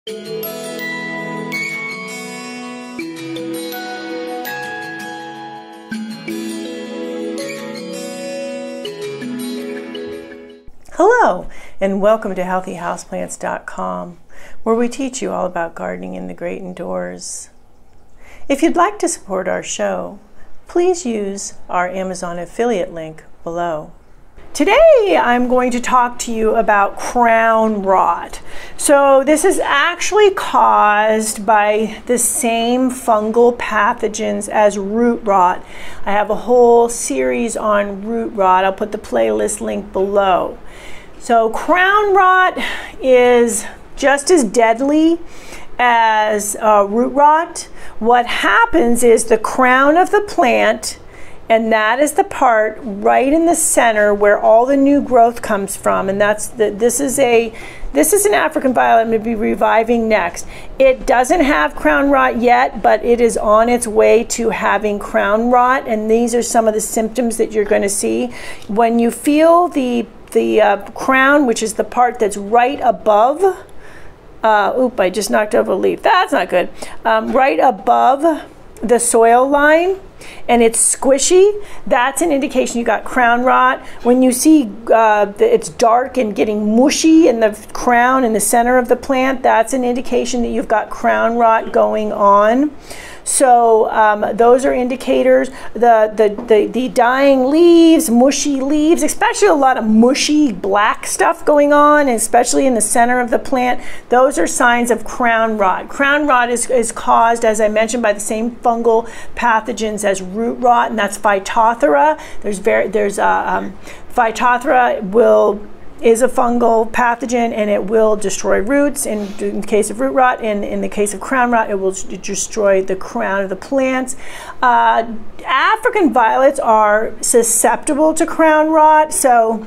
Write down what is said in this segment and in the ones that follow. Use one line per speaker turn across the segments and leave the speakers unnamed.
Hello, and welcome to HealthyHouseplants.com, where we teach you all about gardening in the great indoors. If you'd like to support our show, please use our Amazon affiliate link below. Today I'm going to talk to you about crown rot. So this is actually caused by the same fungal pathogens as root rot. I have a whole series on root rot. I'll put the playlist link below. So crown rot is just as deadly as root rot. What happens is the crown of the plant, and that is the part right in the center where all the new growth comes from, and this is an African violet I'm going to be reviving next. It doesn't have crown rot yet, but it is on its way to having crown rot, and these are some of the symptoms that you're going to see. When you feel the crown, which is the part that's right above, I just knocked over a leaf. That's not good. Right above the soil line, and it's squishy, that's an indication you got crown rot. When you see it's dark and getting mushy in the crown in the center of the plant, that's an indication that you've got crown rot going on. So those are indicators. The dying leaves, mushy leaves, especially a lot of mushy black stuff going on, especially in the center of the plant, those are signs of crown rot. Crown rot is caused, as I mentioned, by the same fungal pathogens as root rot, and that's Phytophthora. Phytophthora is a fungal pathogen, and it will destroy roots in the case of root rot, and in the case of crown rot, it will destroy the crown of the plants. African violets are susceptible to crown rot, so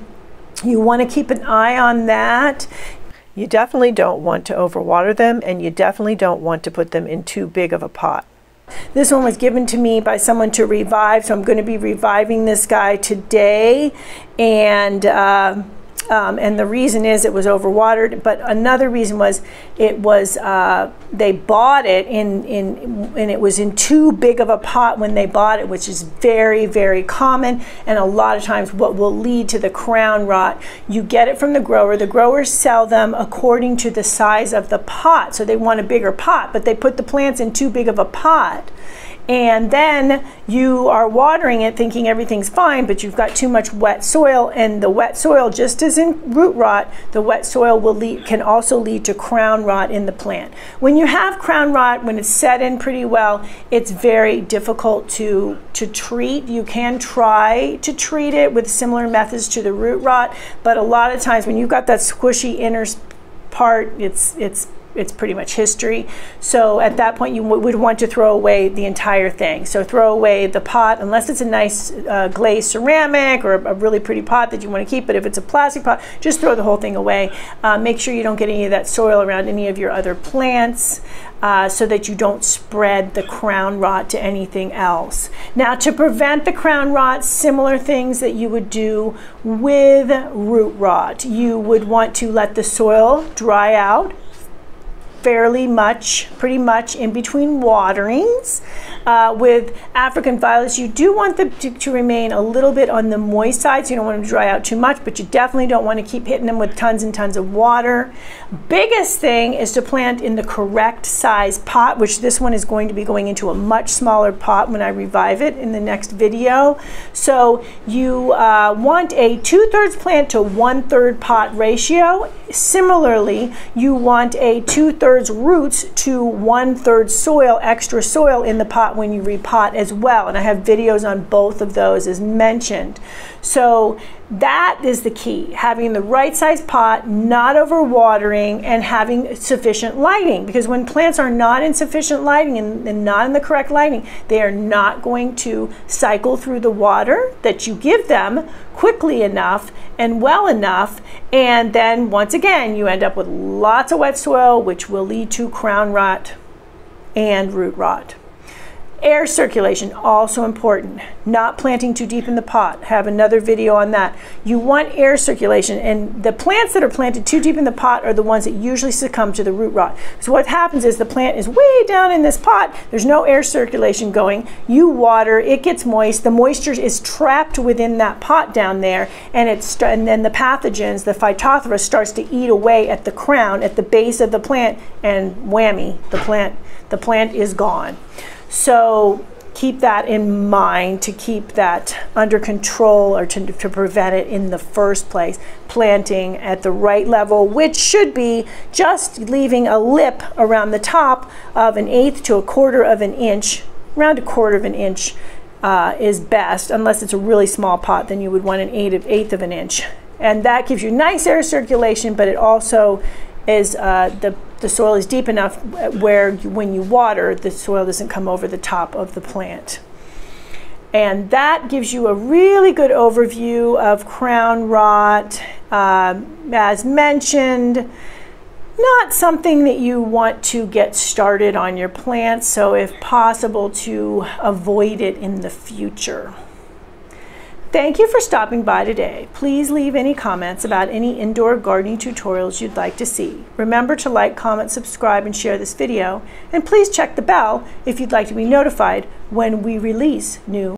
you want to keep an eye on that. You definitely don't want to overwater them, and you definitely don't want to put them in too big of a pot. This one was given to me by someone to revive, so I'm going to be reviving this guy today, and the reason is it was overwatered, but another reason was they bought it and it was in too big of a pot when they bought it, which is very, very common, and a lot of times what will lead to the crown rot. You get it from the grower. The growers sell them according to the size of the pot, so they want a bigger pot, but they put the plants in too big of a pot. And then you are watering it thinking everything's fine, but you've got too much wet soil, and the wet soil, just as in root rot, the wet soil can also lead to crown rot in the plant. When you have crown rot, when it's set in pretty well, it's very difficult to treat. You can try to treat it with similar methods to the root rot, but a lot of times when you've got that squishy inner part, it's pretty much history. So at that point you would want to throw away the entire thing. So throw away the pot, unless it's a nice glazed ceramic or a really pretty pot that you want to keep, but if it's a plastic pot, just throw the whole thing away. Make sure you don't get any of that soil around any of your other plants, so that you don't spread the crown rot to anything else. Now, to prevent the crown rot, similar things that you would do with root rot. You would want to let the soil dry out pretty much in between waterings. With African violets, you do want them to remain a little bit on the moist side, so you don't want them to dry out too much, but you definitely don't want to keep hitting them with tons and tons of water. Biggest thing is to plant in the correct size pot, which this one is going to be going into a much smaller pot when I revive it in the next video. So you want a 2/3 plant to 1/3 pot ratio. Similarly, you want a 2/3 roots to 1/3 soil, extra soil in the pot when you repot as well, and I have videos on both of those as mentioned. So that is the key, having the right size pot, not overwatering, and having sufficient lighting, because when plants are not in sufficient lighting and not in the correct lighting, they are not going to cycle through the water that you give them quickly enough and well enough, and then once again you end up with lots of wet soil, which will lead to crown rot and root rot. Air circulation, also important. Not planting too deep in the pot. Have another video on that. You want air circulation, and the plants that are planted too deep in the pot are the ones that usually succumb to the root rot. So what happens is the plant is way down in this pot, there's no air circulation going, you water, it gets moist, the moisture is trapped within that pot down there, and then the pathogens, the Phytophthora, starts to eat away at the crown, at the base of the plant, and whammy, the plant is gone. So keep that in mind, to keep that under control, or to prevent it in the first place. Planting at the right level, which should be just leaving a lip around the top of 1/8 to 1/4 of an inch. Around 1/4 of an inch is best. Unless it's a really small pot, then you would want 1/8 of an inch. And that gives you nice air circulation, but it also is the soil is deep enough where when you water, the soil doesn't come over the top of the plant. And that gives you a really good overview of crown rot. As mentioned, not something that you want to get started on your plants, so if possible to avoid it in the future. Thank you for stopping by today. Please leave any comments about any indoor gardening tutorials you'd like to see. Remember to like, comment, subscribe, and share this video. And please check the bell if you'd like to be notified when we release new